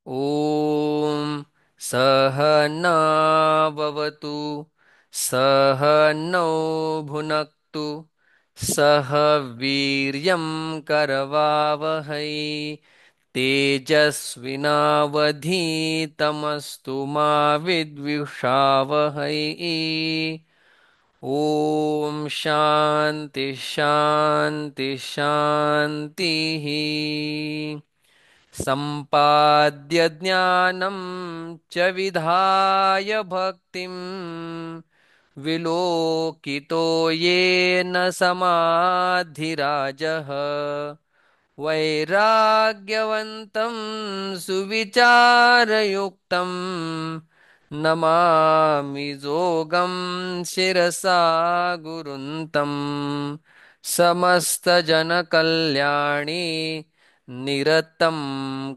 ॐ सहनाववतु सह नौ भुनक्तु सह वीर्यं करवावहै तेजस्विनावधीतमस्तु मा विद्विषावहै ॐ शान्ति शान्ति शान्तिः सम्पाद्य ज्ञानं च विधाय भक्तिं विलोकितो येन समाधिराजः वैराग्यवन्तं सुविचारयुक्तं नमामि जोगं शिरसा गुरुन्तं समस्तजनकल्याणे निरतं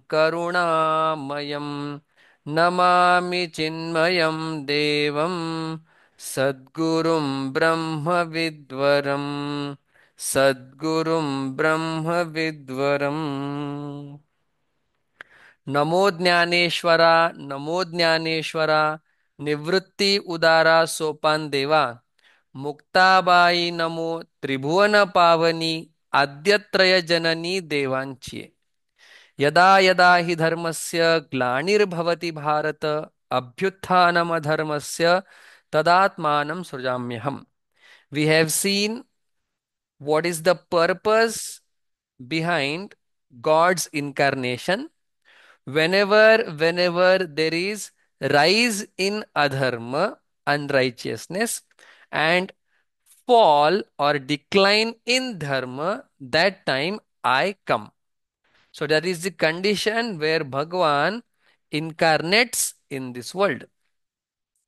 करुणामयं नमामि चिन्मयं देवं सद्गुरुं ब्रह्मविद्वरं सद्गुरुं ब्रह्मविद्वरम् नमो ज्ञानेश्वरा नमो ज्ञानेश्वरा निवृत्ति उदारा सोपान देवा मुक्ताबाई नमो त्रिभुवन पावनी आद्यत्रय जननी देवांचिये यदा यदा हि धर्मस्य ग्लानिर्भवति Bharat अभ्युत्थानमधर्मस्य तदात्मानं सृजाम्यहम्. We have seen what is the purpose behind God's incarnation. Whenever there is rise in adharma, unrighteousness, and fall or decline in dharma, that time I come. So that is the condition where Bhagwan incarnates in this world.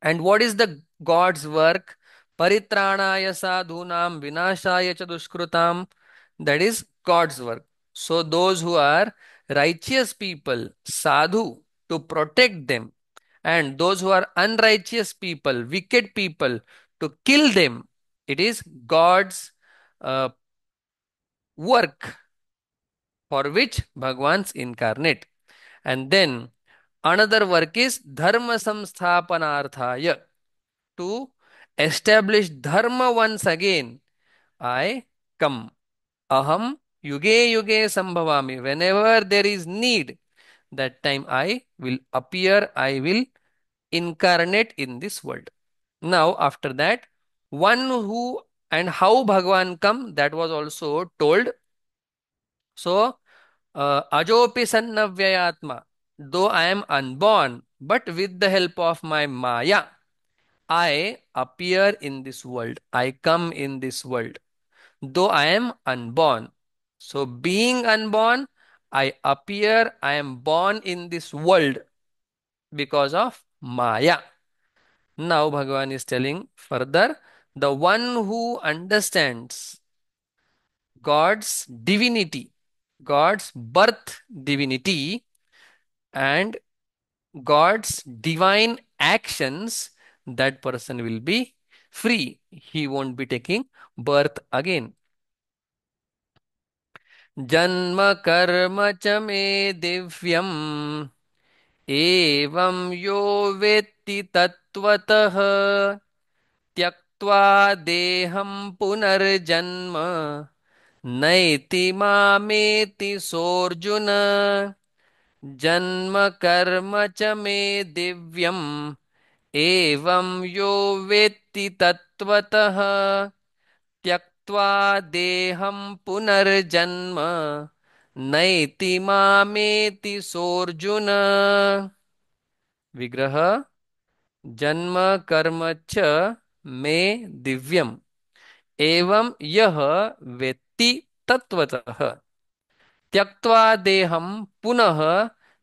And what is the God's work? Paritranaya sadhunam vinashaya cha dushkrutam. That is God's work. So those who are righteous people, sadhu, to protect them, and those who are unrighteous people, wicked people, to kill them. It is God's uh, work for which Bhagwan's incarnate. And then another work is dharma samsthapanarthaya, to establish dharma once again. I come. Aham yuge yuge sambhavami. Whenever there is need, that time I will appear, I will incarnate in this world. Now, after that, one who and how Bhagwan come, that was also told. So, ajopi sannavyayatma, though I am unborn, but with the help of my Maya, I appear in this world. I come in this world, though I am unborn. So, being unborn, I appear, I am born in this world because of Maya. Now, Bhagavan is telling further, the one who understands God's divinity, God's birth divinity, and God's divine actions, that person will be free. He won't be taking birth again. जन्म कर्म च मे दिव्यम् एवं यो वेत्ति तत्त्वतः त्यक्त्वा देहं पुनर्जन्म नैति मामेति सोऽर्जुन जन्म कर्म च मे दिव्यम् एवं यो वेत्ति तत्त्वतः त्यक्त्वा देहं पुनर्जन्म नैति मामेति सोऽर्जुन विग्रह जन्म कर्म च मे दिव्यम् एवं यह वेत्ति तत्वतः त्यक्त्वा देहं पुनः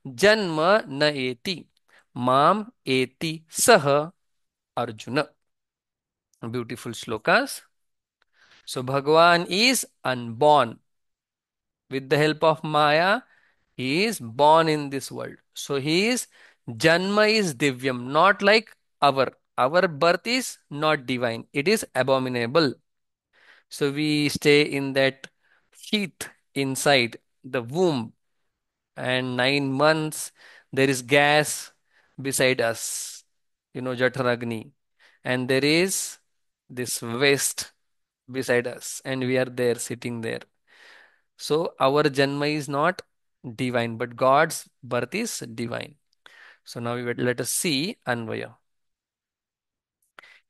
जन्म न एति माम एति सह Arjun. Beautiful shlokas. So Bhagwan is unborn. With the help of Maya, he is born in this world. So his Janma is Divyam, not like our birth is not divine. It is abominable. So we stay in that sheath inside the womb and 9 months. There is gas beside us, Jatharagni, and there is this waste beside us, and we are there sitting there. So our Janma is not divine, but God's birth is divine. So now let us see Anvaya.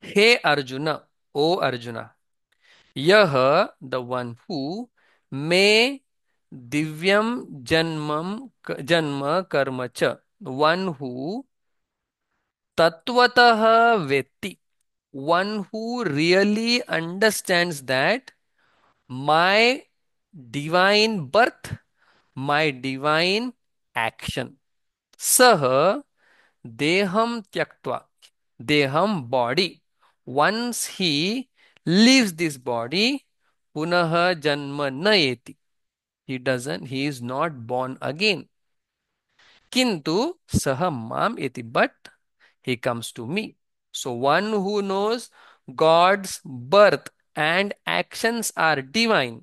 Hey Arjuna, O Arjuna, Yah, the one who may divyam janma karma cha, the one who tatvatah vetti, one who really understands that my divine birth, my divine action. Sah deham tyaktva, deham body. Once he leaves this body, punaha janma nayeti. He is not born again. Kintu saha mam eti, but he comes to me. So one who knows God's birth and actions are divine,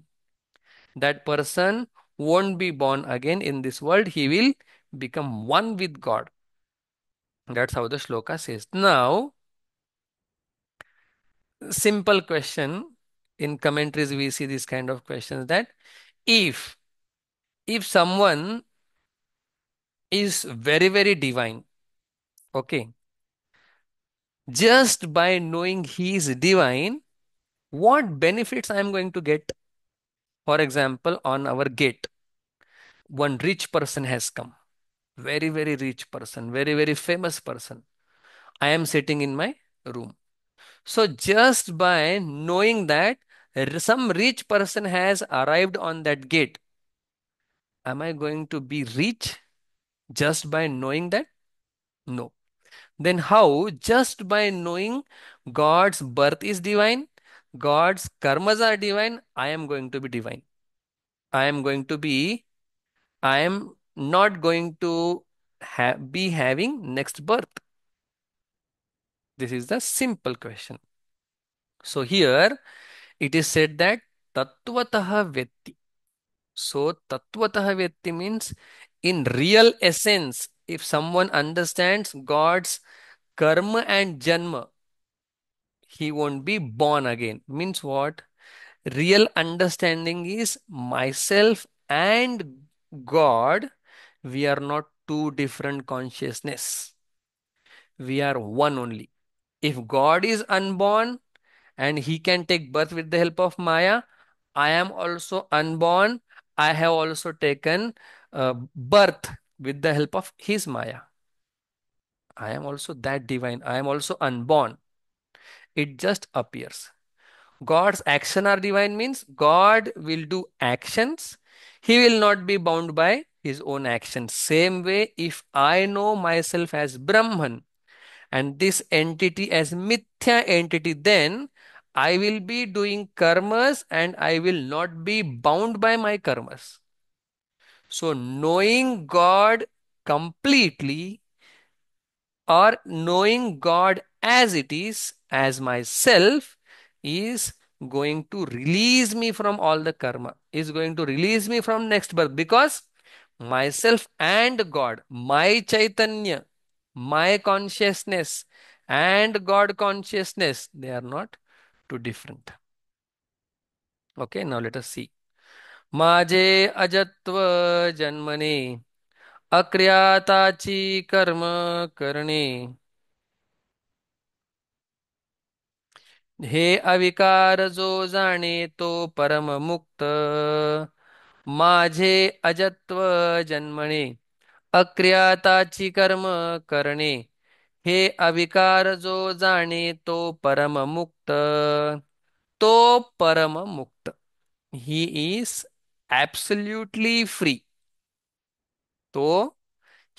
that person won't be born again in this world. He will become one with God. That's how the shloka says. Now, simple question. In commentaries, we see this kind of questions that if if someone is very, very divine, okay, just by knowing he is divine, what benefits I am going to get? For example, on our gate, one rich person has come. Very, very rich person, very, very famous person. I am sitting in my room. So just by knowing that some rich person has arrived on that gate, am I going to be rich just by knowing that? No. Then how? Just by knowing God's birth is divine, God's karmas are divine, I am going to be divine. I am going to be, I am not going to be having next birth. This is the simple question. So here it is said that Tattvataha Vetti. So Tattvataha Vetti means in real essence, if someone understands God's karma and janma, he won't be born again. Means what? Real understanding is myself and God. We are not two different consciousness. We are one only. If God is unborn and he can take birth with the help of Maya, I am also unborn. I have also taken birth with the help of his Maya. I am also that divine. I am also unborn. It just appears. God's action are divine means God will do actions. He will not be bound by his own actions. Same way, if I know myself as Brahman and this entity as Mithya entity, then I will be doing karmas and I will not be bound by my karmas. So knowing God completely or knowing God as it is, as myself, is going to release me from all the karma, is going to release me from next birth, because myself and God, my Chaitanya, my consciousness and God consciousness, they are not too different. Okay, now let us see. Maje ajatva janmane अक्रियाताची कर्म करणे हे अविकार जो जाणे तो परम मुक्त माझे अजत्व जन्मणे अक्रियाताची कर्म करणे हे अविकार जो जाणे तो परम मुक्त तो परम मुक्त ही इज absolutely free तो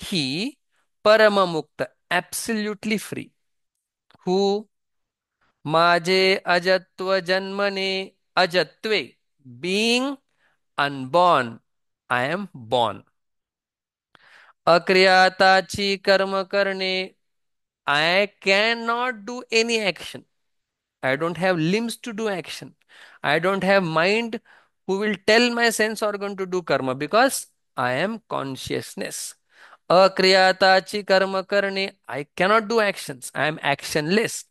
ही परम मुक्त absolutely free who माझे अजत्व जन्मने अजत्वे being unborn I am born अक्रियाताची कर्म करणे I cannot do any action. I don't have limbs to do action. I don't have mind who will tell my sense organ to do karma because I am consciousness. अक्रियाताची कर्म करणे. I cannot do actions. I am actionless.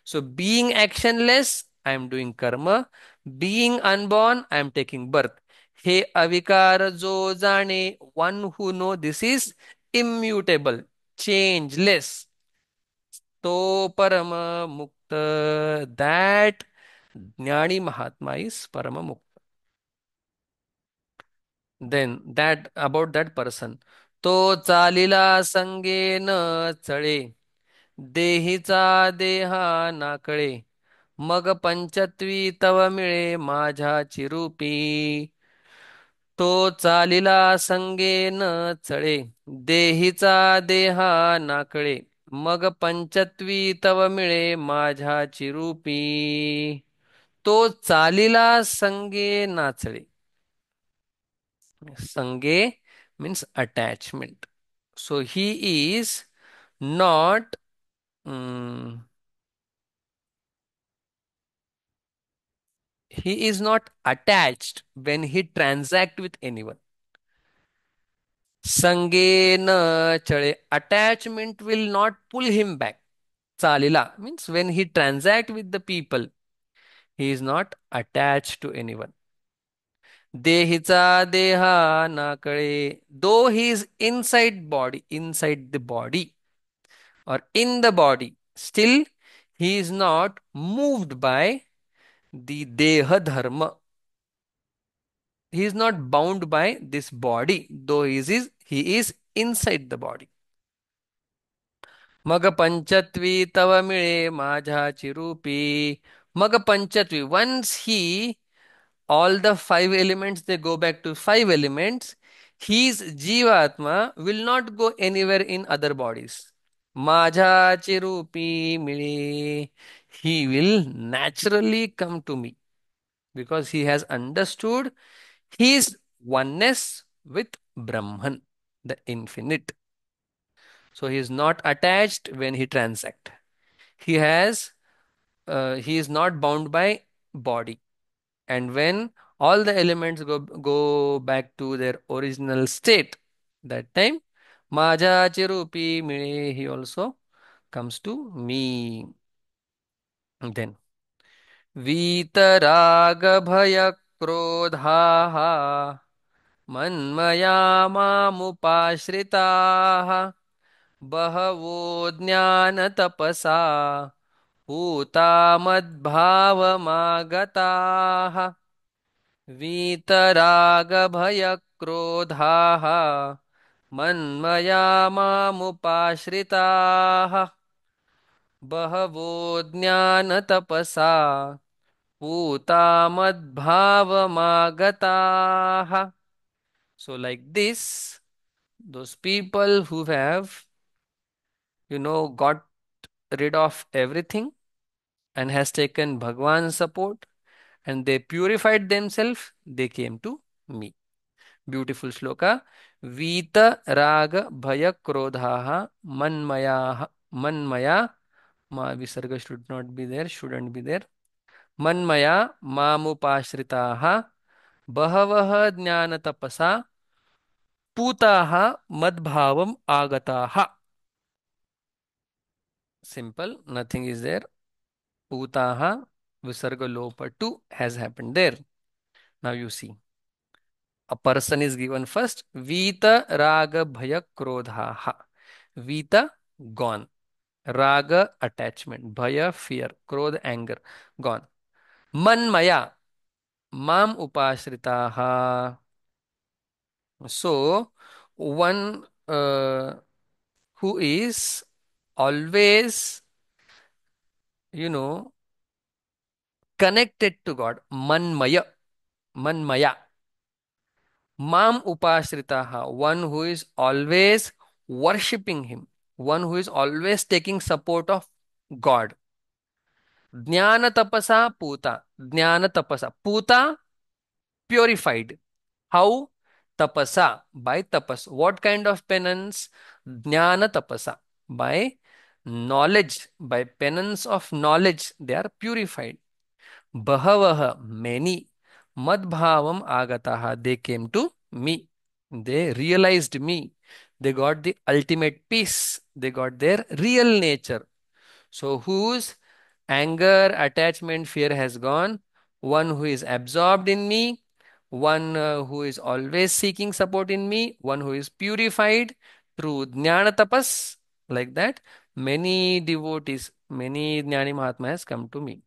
So being actionless I am doing karma. Being unborn I am taking birth. हे अविकार जो जाणे, one who know this is immutable, changeless, तो परम मुक्त, that gyani mahatma is param mukt. Then that about that person. तो चालिला संगे न चळे, देहीचा देहा नाकळे, मग पंचत्वी तव मिळे माझ्या चिरूपी. तो चालिला संगे न चळे, देहीचा देहा नाकळे, मग पंचत्वी तव मिळे माझ्या चिरूपी. तो चालिला संगे नाचळे. Sange means attachment. So he is not mm, he is not attached when he transact with anyone. Sange na chale. Attachment will not pull him back. Chalila means when he transact with the people, he is not attached to anyone. देहीचा देहा ना कळे. Though he is inside the body, or in the body, still he is not moved by the deha dharma. He is not bound by this body, though he is inside the body. मग पंचत्वी तव मिळे माझ्याची रूपी. मग पंचत्वी, once he, all the five elements, they go back to five elements. His jivatma will not go anywhere in other bodies. माझ्याचे रूपी मिळे. He will naturally come to me because he has understood his oneness with Brahman, the infinite. So he is not attached when he transact. He has he is not bound by body. And when all the elements go back to their original state, that time माझ्याचे रूपी मिळे, he also comes to me. Then वीतराग भय क्रोधाः मन्मया मामुपाश्रिताः बहवो ज्ञानतपसा पूता मद्भावमागताः. वीतरागभयक्रोधाः मन्मया मामुपाश्रिताः बहवो ज्ञानतपसा पूता मद्भावमागताः. So like this, those people who have, got rid of everything and has taken Bhagwan's support and they purified themselves, they came to me. Beautiful shloka. Vita raga bhaya krodhaha manmaya. Ma visarga should not be there, shouldn't be there. Manmaya mamupashritaha bahavaha jnana tapasa putaha madbhavam agataha. Simple, nothing is there. Putaha visarga lopa 2 has happened there. Now you see. A person is given first. Vita raga bhaya krodhaha. Vita, gone. Raga, attachment. Bhaya, fear. Krodha, anger, gone. Manmaya, mam upashritaha. So one who is always, you know connected to God. Manmaya. Manmaya. Mam upashritaha, one who is always worshipping him, one who is always taking support of God. Jnana tapasa puta. Jnana tapasa. Puta, purified. How? Tapasa, by tapas. What kind of penance? Jnana tapasa. By knowledge, by penance of knowledge, they are purified. Bahavaha, many. Madbhavam agataha, they came to me. They realized me. They got the ultimate peace. They got their real nature. So, whose anger, attachment, fear has gone? One who is absorbed in me, one who is always seeking support in me, one who is purified through jnana tapas, like that. Many devotees, many Jnani Mahatma has come to me.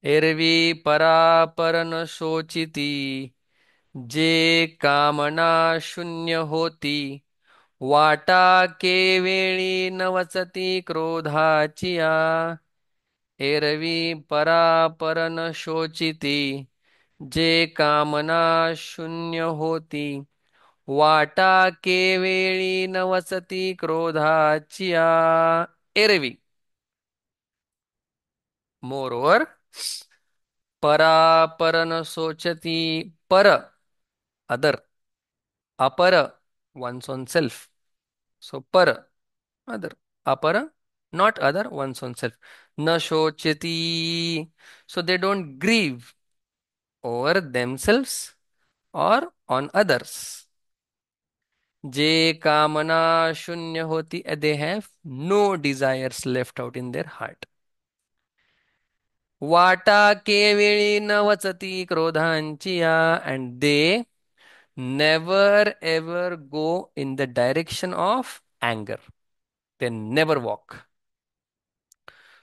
एरवी परापर न शोचिती जे कामना शून्य होती वाटा केवेळी न वसती क्रोधाचिया एरवी परापर न शोचिती जे कामना शून्य होती वाटा केवेळी न वसती क्रोधाचिया एरवी मोरोवर परापर न सोचती पर other apara one's own self so para other apara not other one's own self na shochati so they don't grieve over themselves or on others je kamana shunya hoti they have no desires left out in their heart वाटा केवेळी न वचती क्रोधांचिया and they never ever go in the direction of anger. They never walk.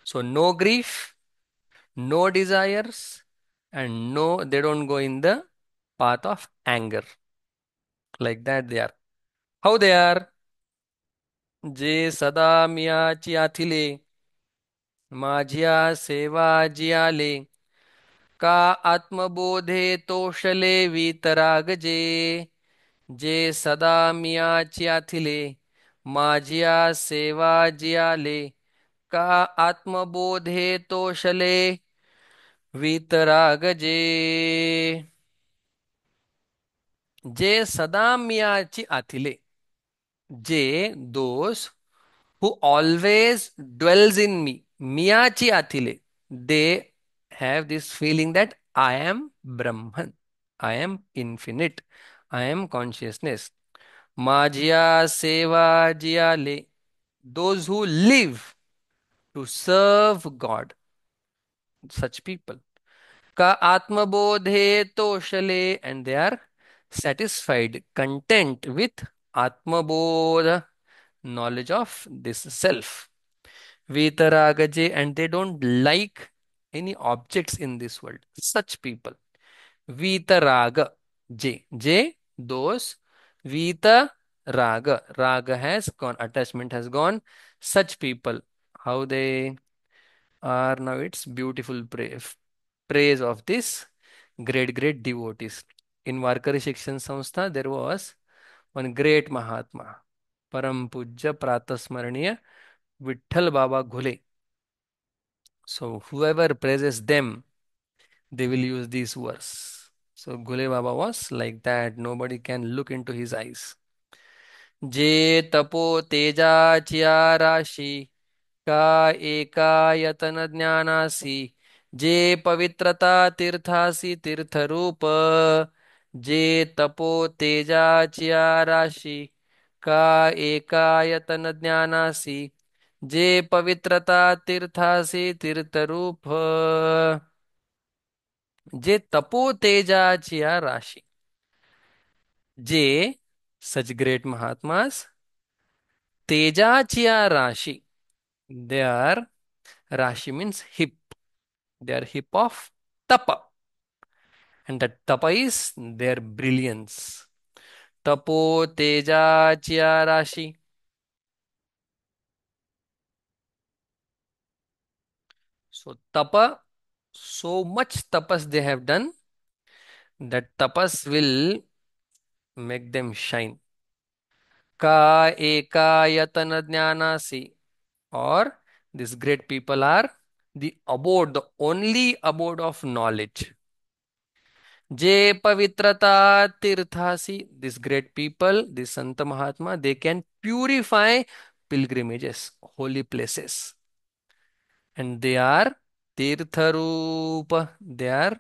So no grief, no desires, and no, they don't go in the path of anger. Like that they are. How they are? जे सदा मियाची आथिले माझ्या सेवा जियाले का आत्मबोधे तोषले वीतराग जे सदा मियाची आथिले माझिया सेवा जियाले का आत्मबोधे तोषले वीतराग जे सदा मियाची आथिले जे those who always dwells in me miyachi athile they have this feeling that I am brahman, I am infinite, I am consciousness majya seva jiyale those who live to serve God such people ka atmabodhe toshale and they are satisfied content with atmabodha knowledge of this self Vitaragaje, and they don't like any objects in this world. Such people. Vitaraga. Those. Vita Raga. Raga has gone, attachment has gone. Such people. How they are now, it's beautiful praise of this great devotees. In Varkari Shikshan Samstha, there was one great Mahatma, Param Pujya Pratasmaraniya Vitthal Baba Ghule. So whoever praises them, they will use these verse. So Gule Baba was like that. Nobody can look into his eyes. जे तपो Teja chia राशि का एकायतन ज्ञानासी जे पवित्रता तीर्थासी तीर्थ रूप जे तपो Teja chia राशि का एकायतन ज्ञानासी जे पवित्रता तीर्थासी तीर्थ रूप जे तपो तेजाची या राशी जे such great mahatmas तेजाची या राशी they are rashi means hip they are hip of tapa and that tapa is their brilliance tapo तेजाची या राशी so tapa so much tapas they have done that tapas will make them shine का एकायतन ज्ञानासी or these great people are the abode, the only abode of knowledge. Je pavitrata tirthasi, these great people, these Santa Mahatma, they can purify pilgrimages, holy places. And they are tirtharupa, they are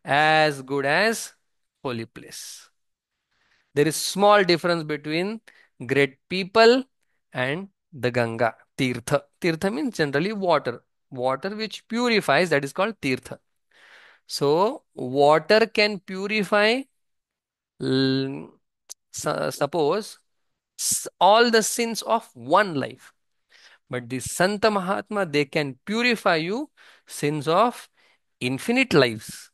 as good as holy place. There is small difference between great people and the Ganga. Tirtha. Tirtha means generally water. Water which purifies, that is called Tirtha. So, water can purify, l- suppose, all the sins of one life. But the Santa Mahatma, they can purify you sins of infinite lives.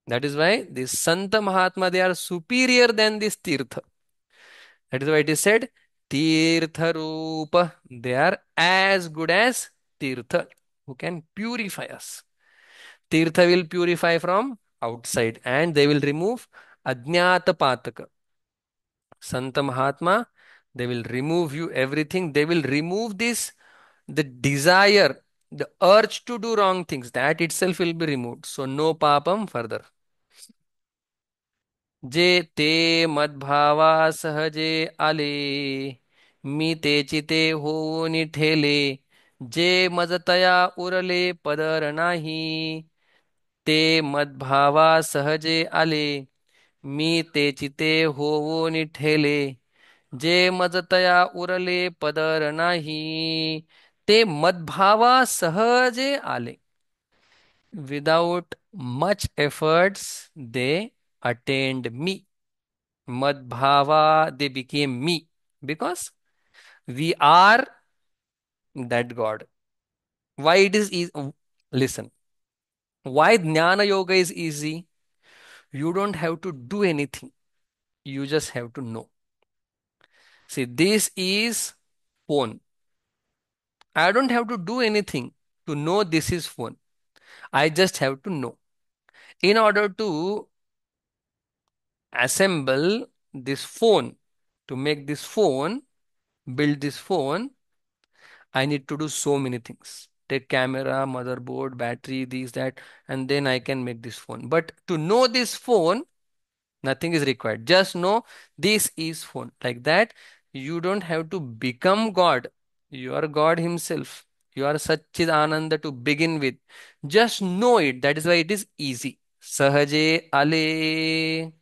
That is why the Santa Mahatma, they are superior than this Tirtha. That is why it is said, Tirtha Rupa. They are as good as Tirtha, who can purify us. Tirtha will purify from outside and they will remove Ajnata Pataka. Santa Mahatma, they will remove you everything. They will remove this, the desire, the urge to do wrong things. That itself will be removed. So no papam further. जे ते मद्भावा सहजे आले मी ते चिते होऊन ठेले जे मजतया उरले पदर नाही ते मद्भावा सहजे आले मी ते चिते होऊन ठेले जे मजतया उरले पदर नाही ते मद्भावा सहजे आले. Without much efforts, they attained me. Madbhava, they became me. Because we are that God. Why it is easy? Listen, why Jnana Yoga is easy? You don't have to do anything. You just have to know. See, this is phone. I don't have to do anything to know this is phone. I just have to know. In order to assemble this phone, to make this phone, build this phone, I need to do so many things. Take camera, motherboard, battery, these, that, and then I can make this phone. But to know this phone, nothing is required. Just know this is phone. Like that, you don't have to become God. You are God Himself. You are Satchid Ananda to begin with. Just know it. That is why it is easy. Sahaje Ale.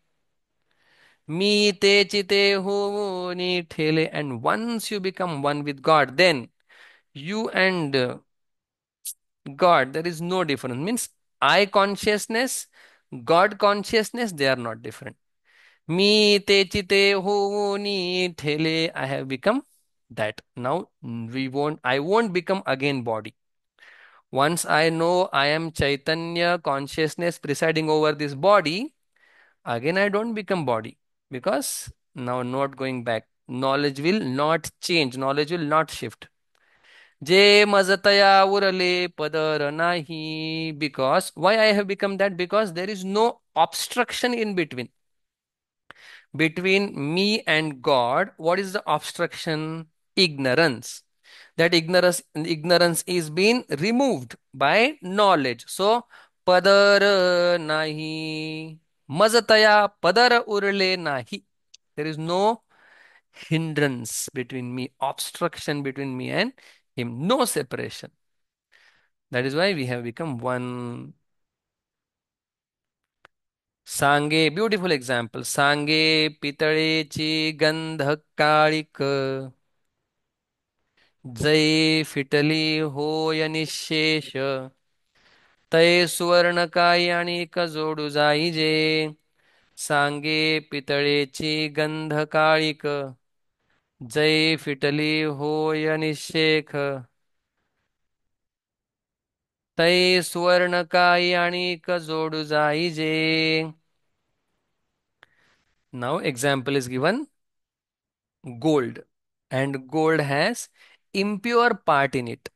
Me te chite ho ni thele. And once you become one with God, then you and God, there is no difference. Means I consciousness, God consciousness, they are not different. Me te chite ho ni thele. I have become that. Now I won't become again body. Once I know I am Chaitanya consciousness presiding over this body, again I don't become body because now not going back. Knowledge will not change. Knowledge will not shift. जे मजतया उरले पदर नाही. Because why I have become that? Because there is no obstruction in between me and God. What is the obstruction? Ignorance. That ignorance is being removed by knowledge. So padar nahi. Mazataya padar urle nahi. There is no hindrance between me, obstruction between me and him, no separation. That is why we have become one. Sange, beautiful example. Sange pitalechi gandha काळिक जय फिटली होय निशेष तय सुवर्ण काय आणि जोडू जाईजे सांगे पितळेची गंध काळिक जय फिटली होय निशेख तै सुवर्ण काही आणिक जोडू जाईजे. Now example is given gold, and gold has impure part in it.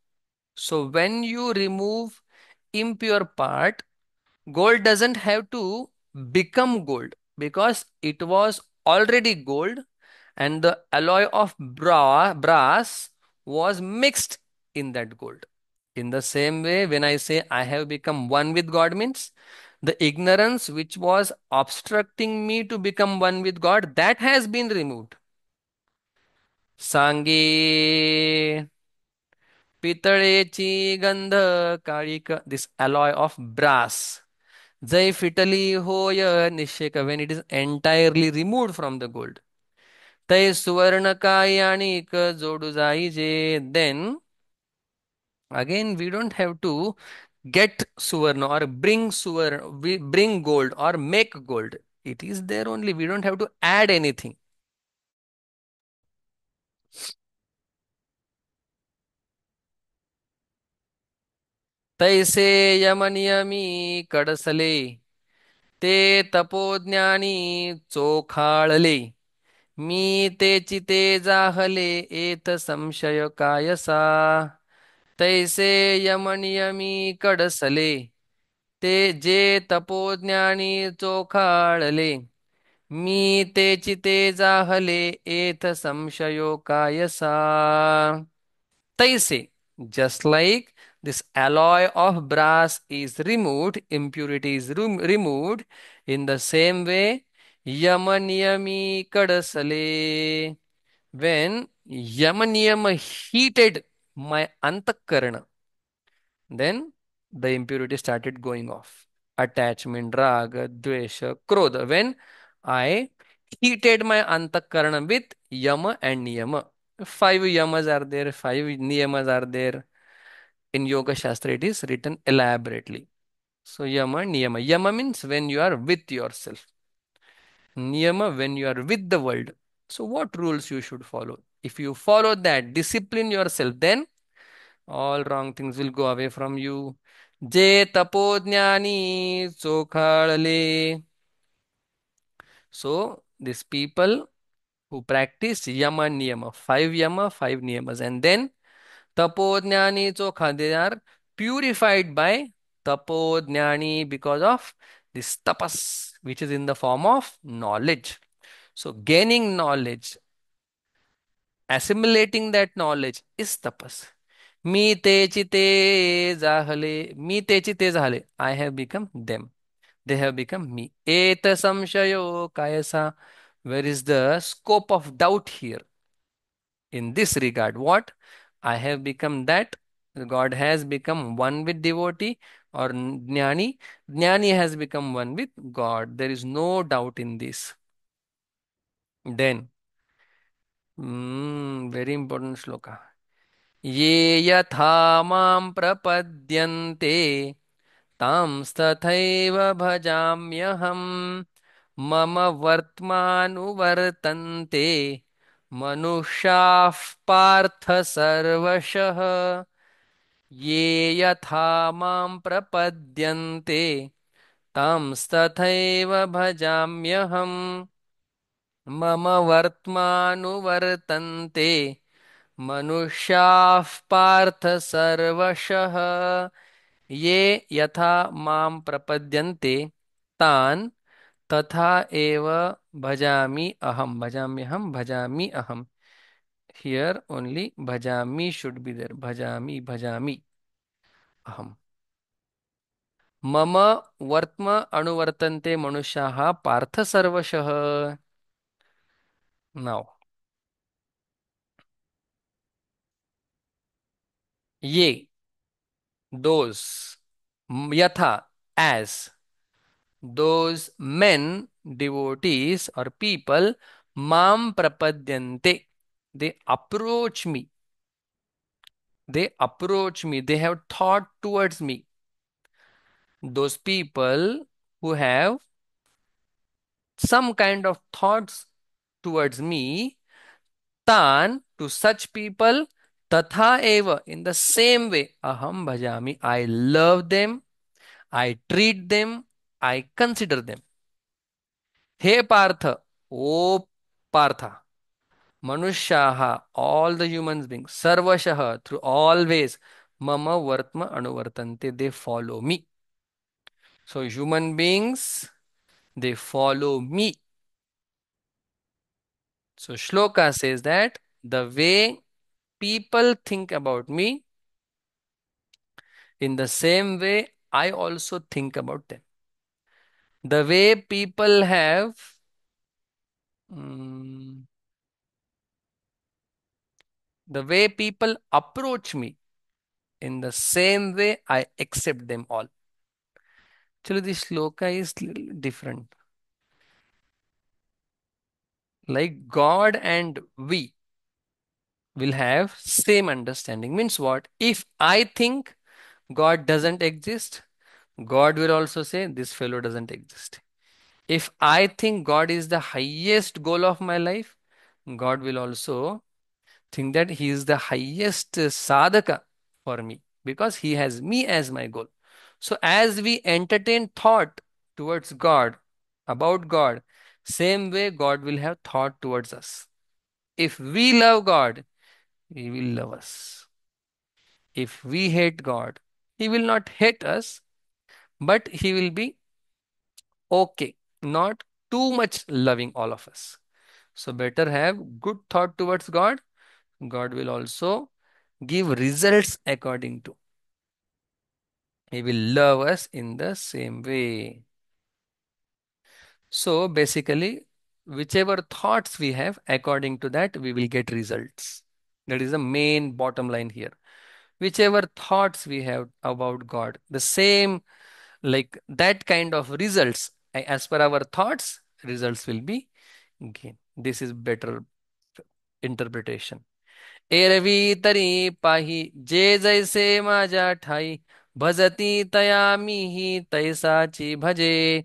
So when you remove impure part, gold doesn't have to become gold because it was already gold and the alloy of brass was mixed in that gold. In the same way, when I say I have become one with God, means the ignorance which was obstructing me to become one with God, that has been removed. Sange पितळेची गंध काळिक, this alloy of brass. जै फिटली होय निश्चय when it is entirely removed from the gold. तै सुवर्ण काय आणिक जोडू जाईजे. Then again we don't have to get suvarna or bring suvarna, we bring gold or make gold. It is there only, we don't have to add anything. तैसे यमनियमी कडसले ते तपोज्ञानी चोखाळले. मी तेची ते जाहले एत संशय कायसा. तैसे यमनियमी कडसले ते जे तपोज्ञानी चोखाळले. मी तेची ते जाहले एत संशयो कायसा. Taise, just like this alloy of brass is removed, impurity is removed, in the same way, Yamaniyami Kadasale. When Yamaniyama heated my antakarana, then the impurity started going off. Attachment, raga, dvesha, krodha. When I heated my antakarana with yama and niyama. Five yamas are there, five niyamas are there. In Yoga Shastra, it is written elaborately. So, yama, niyama. Yama means when you are with yourself. Niyama, when you are with the world. So, what rules you should follow? If you follow that, discipline yourself, then all wrong things will go away from you. Je tapojnani chokhalale. So, these people who practice yama niyama, five niyamas, and then tapojnani chokha, they are purified by tapojnani because of this tapas, which is in the form of knowledge. So, gaining knowledge, assimilating that knowledge is tapas. मी तेची ते झाले, मी तेची ते झाले. I have become them. They have become me. Et samshayo kayasa. Where is the scope of doubt here? In this regard, what? I have become that. God has become one with devotee or jnani. Jnani has become one with God. There is no doubt in this. Then, very important shloka. ये यथा मां प्रपद्यन्ते तांस्तथैव भजाम्यहम्. मम वर्त्मानुवर्तन्ते मनुष्याः पार्थ सर्वशः. ये यथा मां प्रपद्यन्ते तांस्तथैव भजाम्यहम्. मम वर्त्मानुवर्तन्ते मनुष्याः पार्थ सर्वशः. ये यथा मां प्रपद्यन्ते तान् तथा एव भजामि अहम. भजामि हम, भजामि अहम. Here only bhajami should be there. Bhajami, bhajami aham. मम वर्त्म अनुवर्तन्ते मनुष्याः पार्थ सर्वशः. Now, ये, those, yatha, as, those men, devotees or people, mam prapadyante, they approach me. They approach me. They have thought towards me. Those people who have some kind of thoughts towards me, tan, to such people, tatha eva, in the same way, aham bhajami, I love them, I treat them, I consider them. He Partha, O Partha, Manushaha, all the humans beings, Sarvashaha, through all ways, Mama Vartma Anuvartante, they follow me. So human beings, they follow me. So Shloka says that the way people think about me, in the same way, I also think about them. The way people have mm, the way people approach me, in the same way I accept them all. Actually, this shloka is little different. Like God and we will have same understanding. Means what? If I think God doesn't exist, God will also say this fellow doesn't exist. If I think God is the highest goal of my life, God will also think that He is the highest sadhaka for me because He has me as my goal. So, as we entertain thought towards God, about God, same way God will have thought towards us. If we love God, He will love us. If we hate God, He will not hate us, but He will be okay, not too much loving all of us. So, better have good thought towards God. God will also give results according to. He will love us in the same way. So, basically, whichever thoughts we have, according to that, we will get results. That is the main bottom line here. Whichever thoughts we have about God, the same, like that kind of results, as per our thoughts, results will be gained. This is better interpretation. एरवी तरी पाही जे जैसे माझ्या ठाई भजती तया मीही तैसाची भजे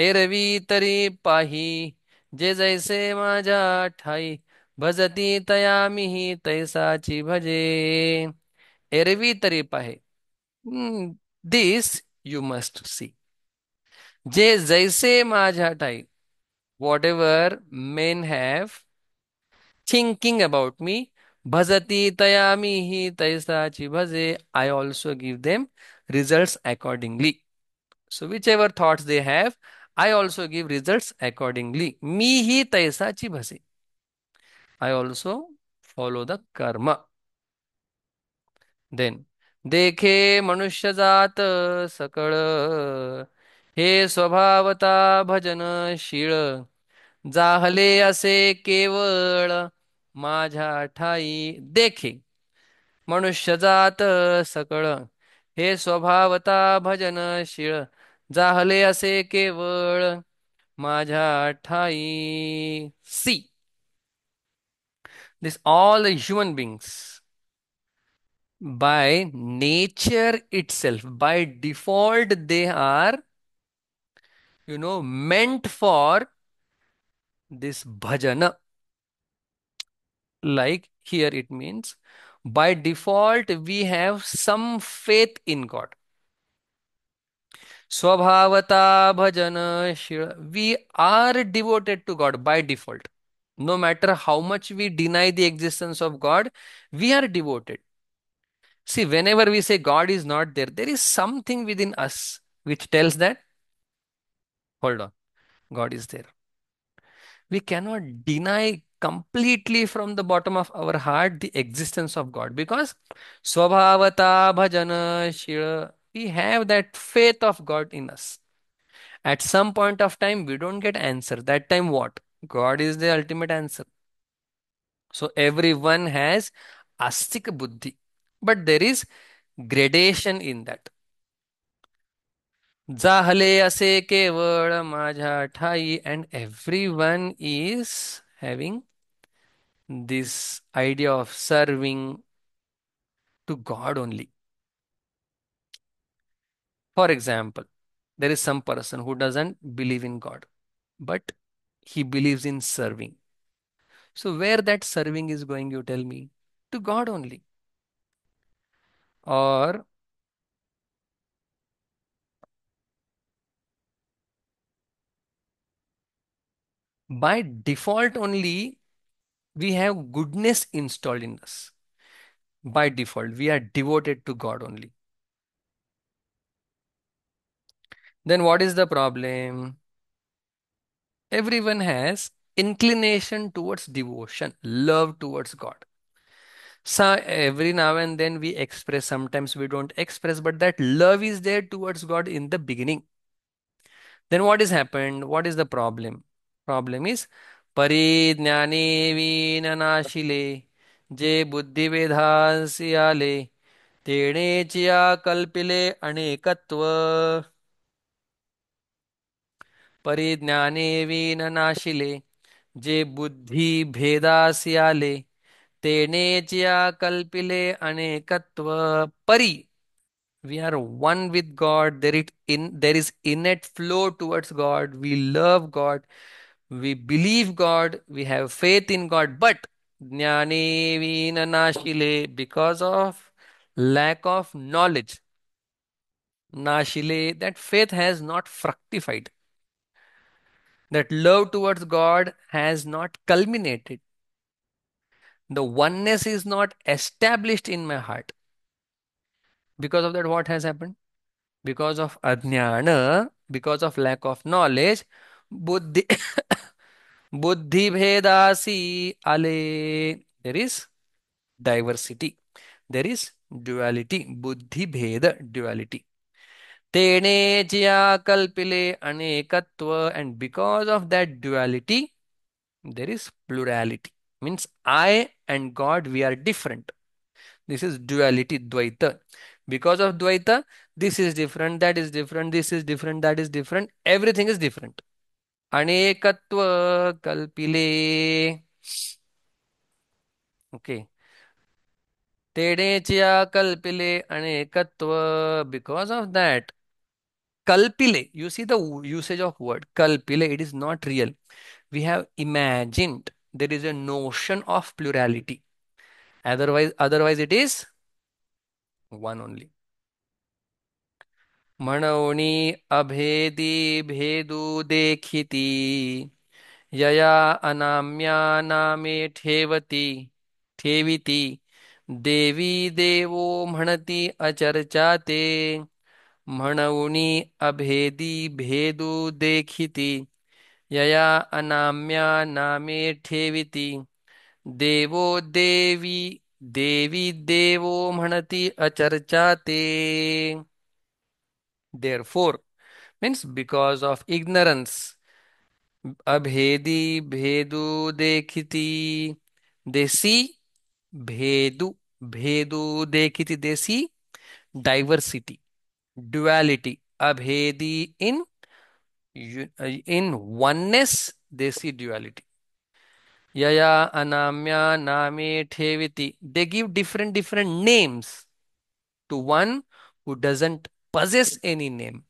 एरवी तरी पाही जे जैसे माझ्या ठाई भजती तया मीही तैसाची भजे एरवी तरी पाहे दिस यू मस्ट सी जे जैसे माझ्या ठाई whatever men have thinking about me. Bhajati tayami taisachi bhaje. I also give them results accordingly. So whichever thoughts they have, I also give results accordingly. Me taisachi bhase. I also follow the karma. Then देखे मनुष्य जात सकळ हे स्वभावता भजनशीळ जाहले असे केवळ माझ्या ठाई देखे मनुष्य जात सकळ हे स्वभावता भजनशीळ जाहले असे केवळ माझ्या ठाई सी this all the human beings by nature itself by default they are meant for this bhajana. Like here it means by default we have some faith in God. Swabhavata bhajanashila. We are devoted to God by default. No matter how much we deny the existence of God, we are devoted. See, whenever we say God is not there, there is something within us which tells that, hold on, God is there. We cannot deny completely from the bottom of our heart the existence of God because Swabhavata bhajana shila, we have that faith of God in us. At some point of time, we don't get answer. That time what? God is the ultimate answer. So everyone has astika buddhi. But there is gradation in that. जाहले असे केवळ माझ्या ठाई and everyone is having this idea of serving to God only. For example, there is some person who doesn't believe in God, but he believes in serving. So where that serving is going, you tell me? To God only. Or by default only, we have goodness installed in us. By default, we are devoted to God only. Then what is the problem? Everyone has inclination towards devotion, love towards God. So every now and then we express, sometimes we don't express, but that love is there towards God in the beginning. Then what has happened? What is the problem? Problem is परिज्ञाने वीननाशिले जे बुद्धिवेधांसी आले तेणेचिया कल्पिले अनेकत्व. परिज्ञाने विनाशिले जे बुद्धि भेदासि आले तेने ज्या कल्पिले अनेकत्व परी. We are one with God. There is innate flow towards God. We love God. We believe God. We have faith in God. But jnane vinanashile, because of lack of knowledge, nashile, that faith has not fructified. That love towards God has not culminated. The oneness is not established in my heart. Because of that, what has happened? Because of ajnana, because of lack of knowledge, buddhi buddhi bhedasi ale. There is diversity. There is duality. Buddhi bheda duality. Tene jya kalpile anekatva, and because of that duality, there is plurality. Means I and God, we are different. This is duality, Dvaita. Because of Dvaita, this is different, that is different, this is different, that is different, everything is different. Anekatva kalpile. Okay. Tedechya kalpile anekatva. Because of that, kalpile, you see the usage of word kalpile, it is not real. We have imagined there is a notion of plurality. Otherwise it is one only. म्हणवणी अभेदी भेदू देखिती यया अनाम्या नामे ठेविती देवी देवो म्हणती अचर्चा ते म्हणवणी अभेदी भेदू देखिती यया अनाम्या नामे ठेविती देवो देवी देवी देवो म्हणती अचर्चा ते. Therefore, means because of ignorance, abhedi bhedu dekhiti, they see bhedu bhedu dekhiti, they see diversity, duality. Abhedi in oneness, they see duality. Yaya anamya name theviti, they give different names to one who doesn't possess any name.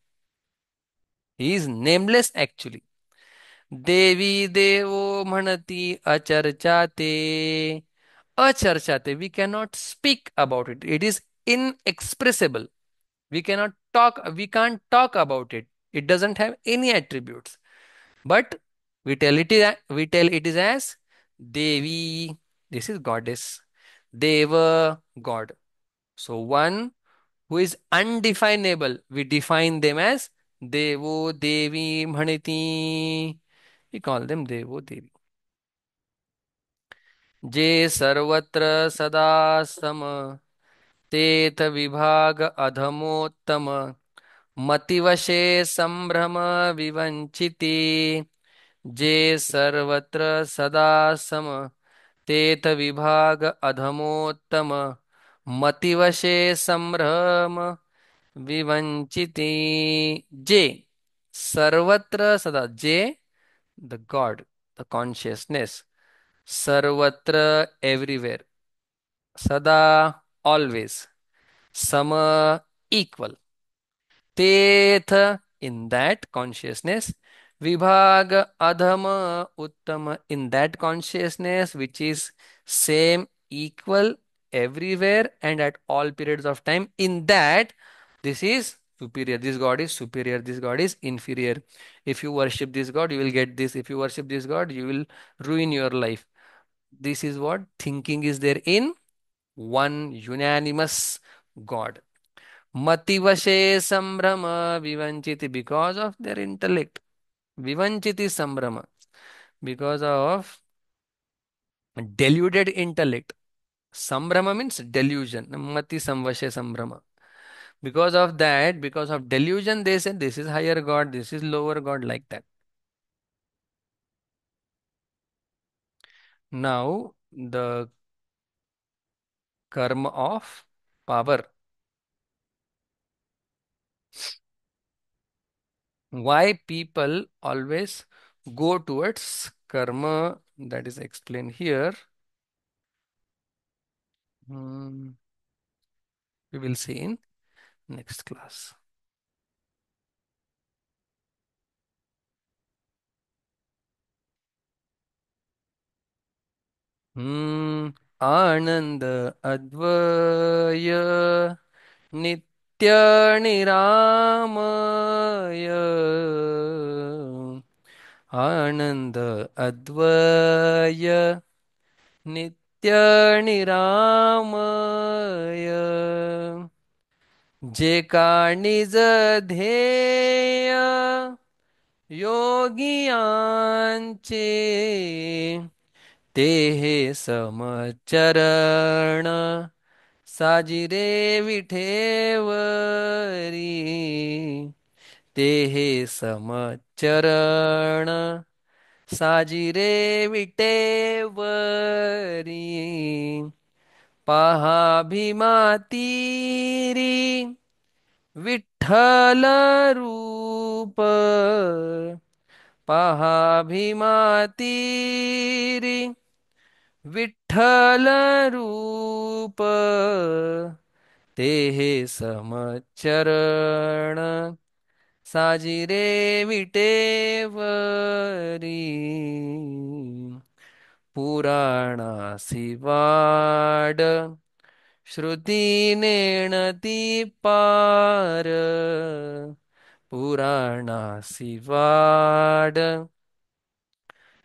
He is nameless actually. Devi Devo Manati Acharchate. Acharchate. We cannot speak about it. It is inexpressible. We can't talk about it. It doesn't have any attributes. But we tell it is as Devi. This is goddess. Deva, God. So one who is undefinable, we define them as Devo, Devi, Mhaniti. We call them Devo, Devi. जे सर्वत्र सदा सम तेथ विभाग अधमोत्तम मतिवशे संभ्रम विवंचिति जे सर्वत्र सदा सम तेथ विभाग अधमोत्तम मतिवशे संभ्रम विवंचिति जे सर्वत्र सदा जे the God, the consciousness, sarvatra everywhere, sada always, sama equal, tetha in that consciousness, vibhaga adhama uttama in that consciousness which is same equal everywhere and at all periods of time, in that this is superior, this God is superior, this God is inferior. If you worship this God you will get this, if you worship this God you will ruin your life. This is what thinking is there in one unanimous God. Mativashe sambrama vivanchiti, because of their intellect. Vivanchiti sambrama, because of deluded intellect. Sambrama means delusion. Mati samvashe sambrama. Because of that, because of delusion, they said this is higher God, this is lower God, like that. Now, the karma of power. Why people always go towards karma, that is explained here. Hmm, we will see in next class. Hmm, Anand Advaya Nitya Niramaya Anand Advaya Nitya Niramaya जे का निज ध्येय योगियांचे ते हे समचरण साजिरे विठेवरी ते हे समचरण साजिरे विटेवरी पहा भीमा तीरी विठ्ठल रूप पहा भीमा तीरी विठ्ठल रूप ते हे समचरण साजिरे विटेवरी पुराणासी वाड श्रुती नेणती पार पुराणासी वाड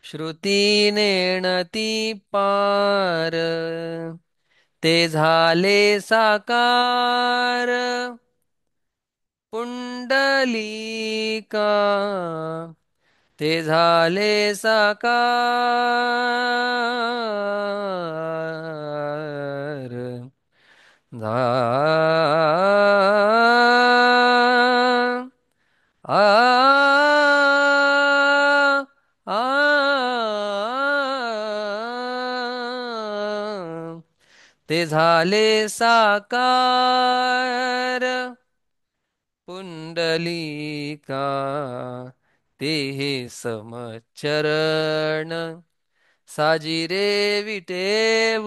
श्रुती नेणती पार ते झाले साकार पुंडलिका ते झाले साकार आ आ ते झाले साकार पुंडलिका ते हे समचरण साजिरे विटेवरी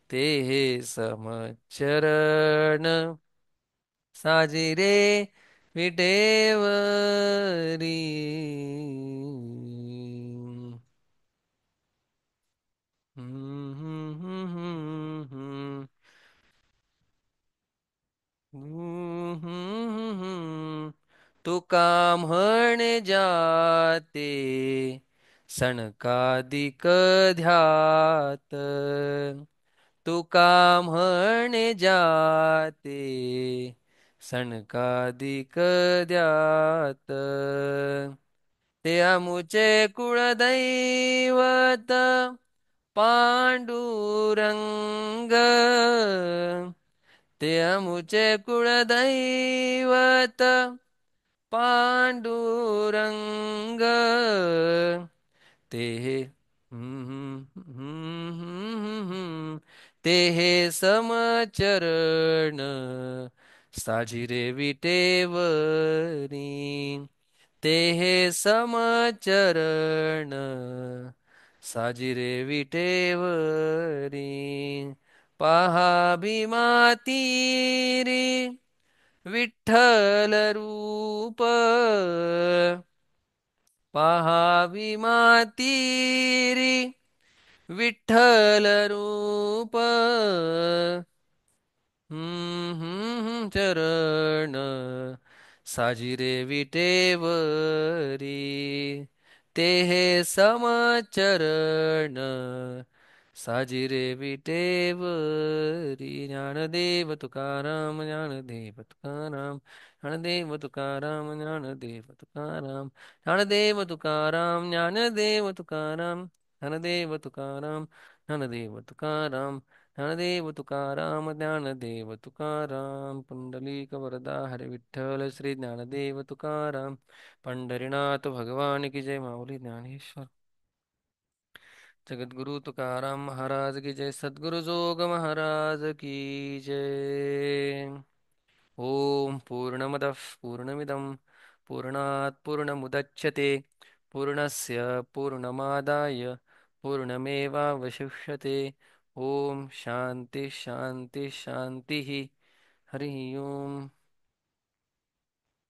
ते हे समचरण साजिरे विटेवरी. हम्म, हम्म, हम्म, हम्म, हम्म. तुका म्हणे जाते सणकादिक ध्यात तुका म्हणे जाते सणकादिक ध्यात ते आमुचे कुळदैवत पांडुरंग ते आमुचे कुळदैवत पांडुरंग ते हे ते हे समचरण साजिरे विटेवरी ते हे समचरण साजिरे विटेवरी पहा भीमा तीरी विठ्ठल रूप पहावी मातीरी विठ्ठल रूप चरण साजिरे विटेवरी ते हे समचरण साजिरे विटेवरी ज्ञानदेव तुकाराम ज्ञानदेव तुकाराम ज्ञानदेव तुकाराम ज्ञानदेव तुकाराम ज्ञानदेव तुकाराम ज्ञानदेव तुकाराम ज्ञानदेव तुकाराम ज्ञानदेव तुकाराम ज्ञानदेव तुकाराम ज्ञानदेव तुकाराम पुंडलिक वरदा हरे विठ्ठल श्री ज्ञानदेव तुकाराम पंढरीनाथ भगवान की जय माऊली ज्ञानेश्वर जगद्गुरु तुकाराम महाराज की जय सद्गुरु जोग महाराज की जय. ॐ पूर्णमदः पूर्णमिदं पूर्णात् पूर्णमुदच्यते पूर्णस्य पूर्णमादाय पूर्णमेवावशिष्यते ॐ शान्ति शान्ति शान्तिः हरिः ओम्